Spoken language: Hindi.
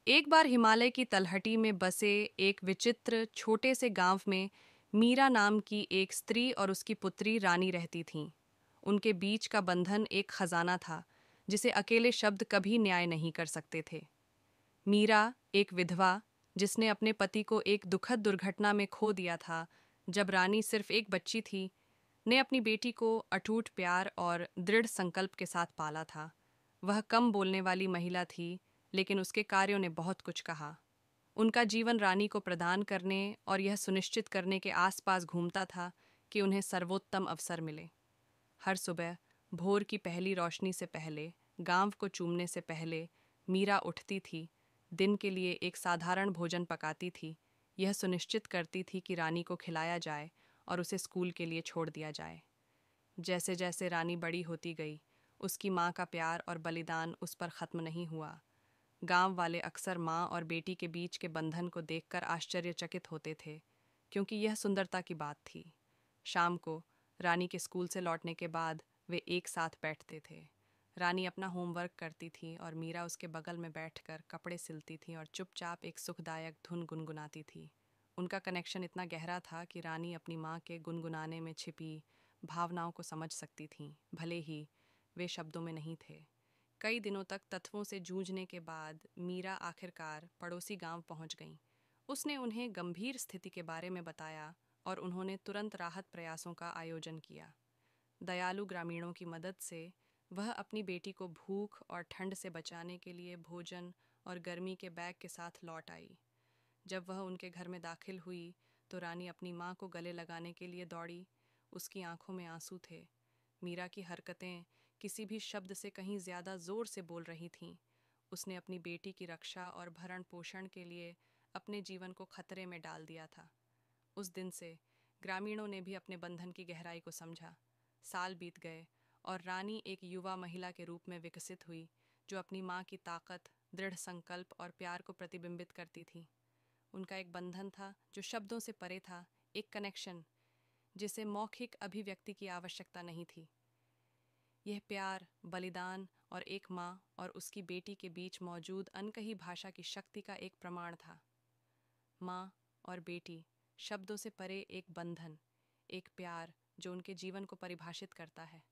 एक बार हिमालय की तलहटी में बसे एक विचित्र छोटे से गांव में मीरा नाम की एक स्त्री और उसकी पुत्री रानी रहती थीं। उनके बीच का बंधन एक खजाना था जिसे अकेले शब्द कभी न्याय नहीं कर सकते थे। मीरा, एक विधवा जिसने अपने पति को एक दुखद दुर्घटना में खो दिया था जब रानी सिर्फ एक बच्ची थी, ने अपनी बेटी को अटूट प्यार और दृढ़ संकल्प के साथ पाला था। वह कम बोलने वाली महिला थी, लेकिन उसके कार्यों ने बहुत कुछ कहा। उनका जीवन रानी को प्रदान करने और यह सुनिश्चित करने के आसपास घूमता था कि उन्हें सर्वोत्तम अवसर मिले। हर सुबह भोर की पहली रोशनी से पहले, गांव को चूमने से पहले, मीरा उठती थी, दिन के लिए एक साधारण भोजन पकाती थी, यह सुनिश्चित करती थी कि रानी को खिलाया जाए और उसे स्कूल के लिए छोड़ दिया जाए। जैसे जैसे रानी बड़ी होती गई, उसकी माँ का प्यार और बलिदान उस पर ख़त्म नहीं हुआ। गांव वाले अक्सर माँ और बेटी के बीच के बंधन को देखकर आश्चर्यचकित होते थे, क्योंकि यह सुंदरता की बात थी। शाम को रानी के स्कूल से लौटने के बाद वे एक साथ बैठते थे। रानी अपना होमवर्क करती थी और मीरा उसके बगल में बैठकर कपड़े सिलती थी और चुपचाप एक सुखदायक धुन गुनगुनाती थी। उनका कनेक्शन इतना गहरा था कि रानी अपनी माँ के गुनगुनाने में छिपी भावनाओं को समझ सकती थीं, भले ही वे शब्दों में नहीं थे। कई दिनों तक तत्वों से जूझने के बाद मीरा आखिरकार पड़ोसी गांव पहुंच गईं। उसने उन्हें गंभीर स्थिति के बारे में बताया और उन्होंने तुरंत राहत प्रयासों का आयोजन किया। दयालु ग्रामीणों की मदद से वह अपनी बेटी को भूख और ठंड से बचाने के लिए भोजन और गर्मी के बैग के साथ लौट आई। जब वह उनके घर में दाखिल हुई तो रानी अपनी माँ को गले लगाने के लिए दौड़ी। उसकी आंखों में आंसू थे। मीरा की हरकतें किसी भी शब्द से कहीं ज्यादा जोर से बोल रही थीं। उसने अपनी बेटी की रक्षा और भरण पोषण के लिए अपने जीवन को खतरे में डाल दिया था। उस दिन से ग्रामीणों ने भी अपने बंधन की गहराई को समझा। साल बीत गए और रानी एक युवा महिला के रूप में विकसित हुई, जो अपनी माँ की ताकत, दृढ़ संकल्प और प्यार को प्रतिबिंबित करती थी। उनका एक बंधन था जो शब्दों से परे था, एक कनेक्शन जिसे मौखिक अभिव्यक्ति की आवश्यकता नहीं थी। यह प्यार, बलिदान और एक माँ और उसकी बेटी के बीच मौजूद अनकही भाषा की शक्ति का एक प्रमाण था। माँ और बेटी, शब्दों से परे एक बंधन, एक प्यार जो उनके जीवन को परिभाषित करता है।